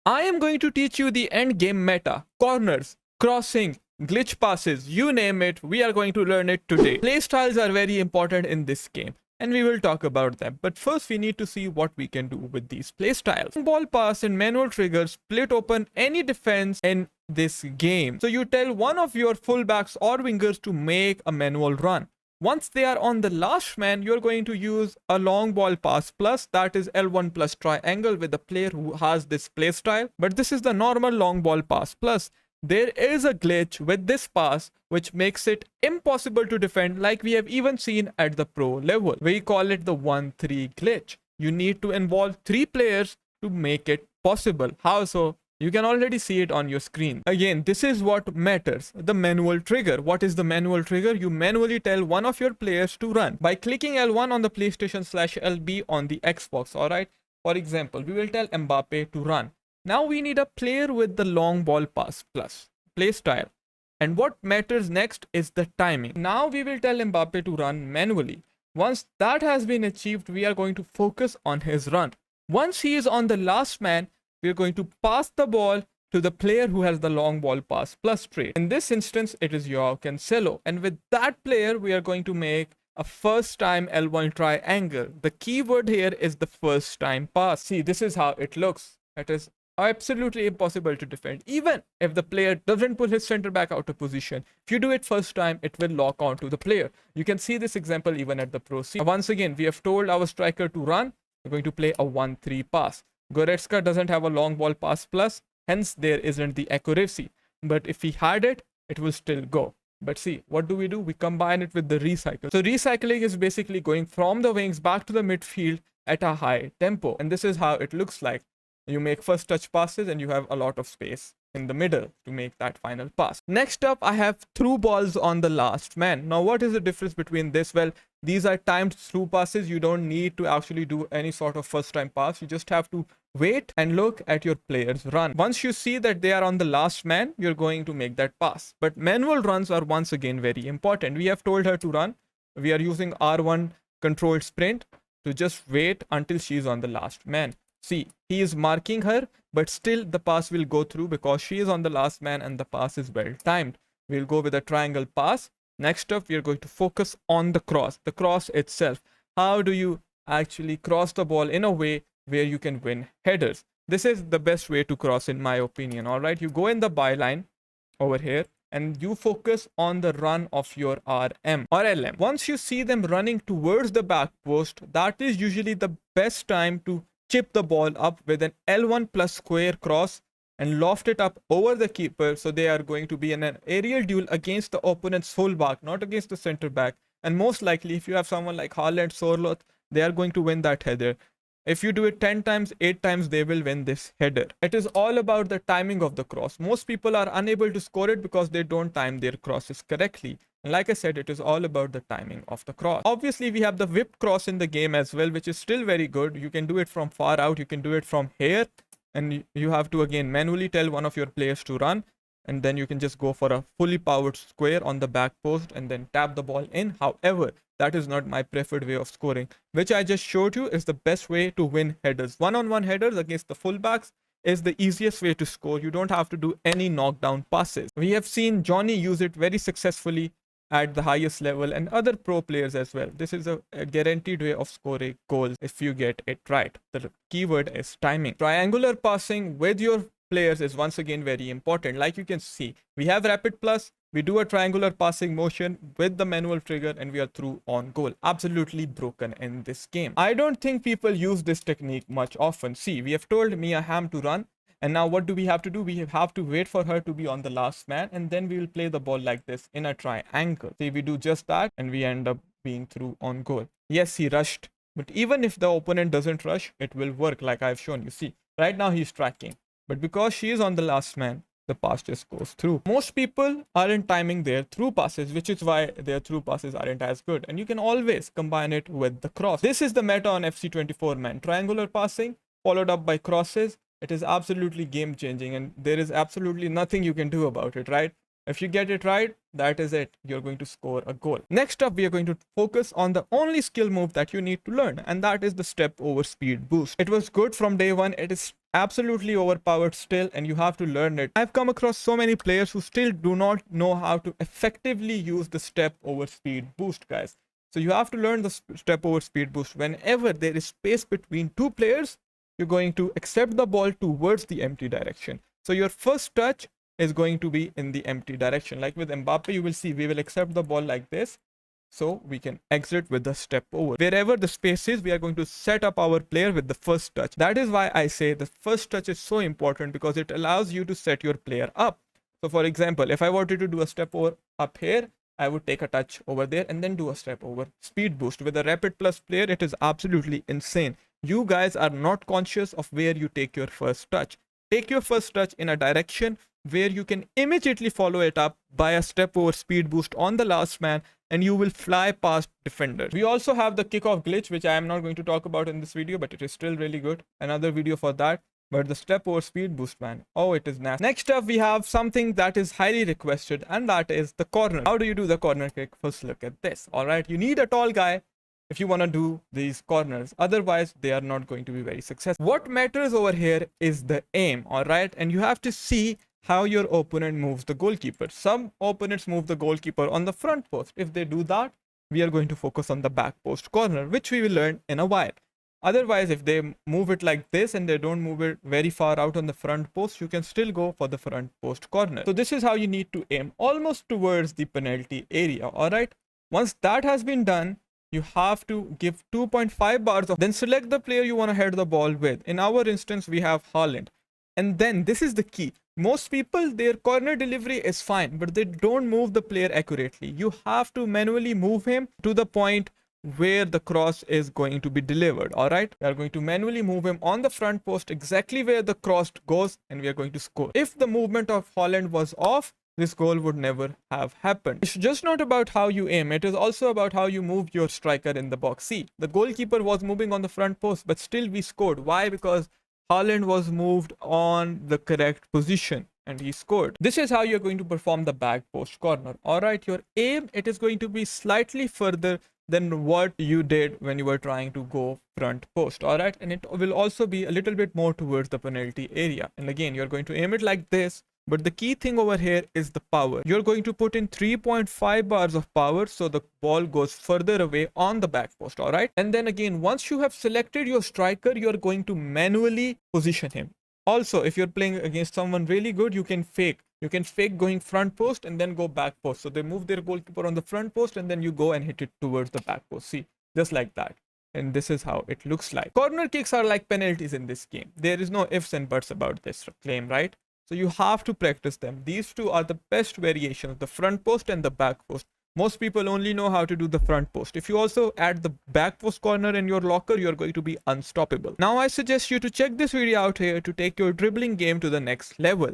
I am going to teach you the end game meta, corners, crossing, glitch passes, you name it, we are going to learn it today. Playstyles are very important in this game, and we will talk about them. But first we need to see what we can do with these playstyles. Ball pass and manual triggers split open any defense in this game. So you tell one of your fullbacks or wingers to make a manual run. Once they are on the last man, you're going to use a long ball pass plus, that is L1 plus triangle with the player who has this playstyle. But this is the normal long ball pass plus. There is a glitch with this pass which makes it impossible to defend, like we have even seen at the pro level. We call it the 1-3 glitch. You need to involve 3 players to make it possible. How so? You can already see it on your screen. Again, this is what matters. The manual trigger. What is the manual trigger? You manually tell one of your players to run by clicking L1 on the PlayStation/LB on the Xbox. Alright. For example, we will tell Mbappe to run. Now we need a player with the long ball pass plus playstyle. And what matters next is the timing. Now we will tell Mbappe to run manually. Once that has been achieved, we are going to focus on his run. Once he is on the last man, we are going to pass the ball to the player who has the long ball pass plus trait. In this instance, it is Joao Cancelo. And with that player, we are going to make a first time L1 triangle. The keyword here is the first time pass. See, this is how it looks. It is absolutely impossible to defend. Even if the player doesn't pull his center back out of position, if you do it first time, it will lock onto the player. You can see this example even at the pro scene. Once again, we have told our striker to run. We're going to play a 1-3 pass. Goretzka doesn't have a long ball pass plus, hence there isn't the accuracy. But if he had it, it will still go. But see, what do? We combine it with the recycle. So recycling is basically going from the wings back to the midfield at a high tempo. And this is how it looks like. You make first touch passes and you have a lot of space in the middle to make that final pass. Next up, I have through balls on the last man. Now, what is the difference between this? Well, these are timed through passes. You don't need to actually do any sort of first time pass. You just have to wait and look at your players run. Once you see that they are on the last man, you're going to make that pass. But manual runs are once again very important. We have told her to run. We are using R1 controlled sprint to just wait until she's on the last man. See, he is marking her, but still the pass will go through because she is on the last man and the pass is well timed. We'll go with a triangle pass. Next up, we are going to focus on the cross itself. How do you actually cross the ball in a way where you can win headers? This is the best way to cross in my opinion. All right, you go in the byline over here and you focus on the run of your RM or LM. Once you see them running towards the back post, that is usually the best time to chip the ball up with an L1 plus square cross and loft it up over the keeper. So they are going to be in an aerial duel against the opponent's fullback, not against the center back. And most likely, if you have someone like Haaland, Sorloth, they are going to win that header. If you do it 10 times, 8 times, they will win this header. It is all about the timing of the cross. Most people are unable to score it because they don't time their crosses correctly. And like I said, it is all about the timing of the cross. Obviously, we have the whipped cross in the game as well, which is still very good. You can do it from far out. You can do it from here. And you have to, again, manually tell one of your players to run. And then you can just go for a fully powered square on the back post and then tap the ball in. However, that is not my preferred way of scoring, which I just showed you is the best way to win headers. One-on-one headers against the fullbacks is the easiest way to score. You don't have to do any knockdown passes. We have seen Johnny use it very successfully at the highest level and other pro players as well. This is a guaranteed way of scoring goals if you get it right. The keyword is timing. Triangular passing with your players is once again very important. Like you can see, we have rapid plus, we do a triangular passing motion with the manual trigger and we are through on goal. Absolutely broken in this game. I don't think people use this technique much often. See, we have told Mia Hamm to run. And now what do we have to do? We have to wait for her to be on the last man and then we will play the ball like this in a triangle. See, we do just that and we end up being through on goal. Yes, he rushed. But even if the opponent doesn't rush, it will work like I've shown you. See, right now he's tracking. But because she is on the last man, the pass just goes through. Most people aren't timing their through passes, which is why their through passes aren't as good. And you can always combine it with the cross. This is the meta on FC24, man. Triangular passing followed up by crosses. It is absolutely game changing and there is absolutely nothing you can do about it, right? If you get it right, that is it. You're going to score a goal. Next up, we are going to focus on the only skill move that you need to learn, and that is the step over speed boost. It was good from day one. It is absolutely overpowered still, and you have to learn it. I've come across so many players who still do not know how to effectively use the step over speed boost, guys. So you have to learn the step over speed boost. Whenever there is space between two players, you're going to accept the ball towards the empty direction. So your first touch is going to be in the empty direction. Like with Mbappe, you will see we will accept the ball like this, so we can exit with the step over. Wherever the space is, we are going to set up our player with the first touch. That is why I say the first touch is so important, because it allows you to set your player up. So for example, if I wanted to do a step over up here, I would take a touch over there and then do a step over speed boost. With a rapid plus player, it is absolutely insane. You guys are not conscious of where you take your first touch. Take your first touch in a direction where you can immediately follow it up by a step over speed boost on the last man, and you will fly past defenders. We also have the kickoff glitch, which I am not going to talk about in this video, but it is still really good. Another video for that. But the step over speed boost, man, oh, it is nasty. Next up, we have something that is highly requested, and that is the corner. How do you do the corner kick? First, look at this. All right, you need a tall guy if you want to do these corners. Otherwise, they are not going to be very successful. What matters over here is the aim, all right? And you have to see how your opponent moves the goalkeeper. Some opponents move the goalkeeper on the front post. If they do that, we are going to focus on the back post corner, which we will learn in a while. Otherwise, if they move it like this and they don't move it very far out on the front post, you can still go for the front post corner. So this is how you need to aim, almost towards the penalty area. All right. Once that has been done, you have to give 2.5 bars of, then select the player you want to head the ball with. In our instance, we have Haaland. And then this is the key. Most people, their corner delivery is fine, but they don't move the player accurately. You have to manually move him to the point where the cross is going to be delivered. All right, we are going to manually move him on the front post exactly where the cross goes, and we are going to score. If the movement of Haaland was off, this goal would never have happened. It's just not about how you aim, it is also about how you move your striker in the box. See, the goalkeeper was moving on the front post, but still we scored. Why? Because Haaland was moved on the correct position and he scored. This is how you're going to perform the back post corner. All right, your aim, it is going to be slightly further than what you did when you were trying to go front post. All right, and it will also be a little bit more towards the penalty area. And again, you're going to aim it like this. But the key thing over here is the power. You're going to put in 3.5 bars of power, so the ball goes further away on the back post. All right. And then again, once you have selected your striker, you're going to manually position him. Also, if you're playing against someone really good, you can fake. You can fake going front post and then go back post. So they move their goalkeeper on the front post and then you go and hit it towards the back post. See, just like that. And this is how it looks like. Corner kicks are like penalties in this game. There is no ifs and buts about this claim, right? So you have to practice them. These two are the best variations, the front post and the back post. Most people only know how to do the front post. If you also add the back post corner in your locker, you're going to be unstoppable. Now I suggest you to check this video out here to take your dribbling game to the next level.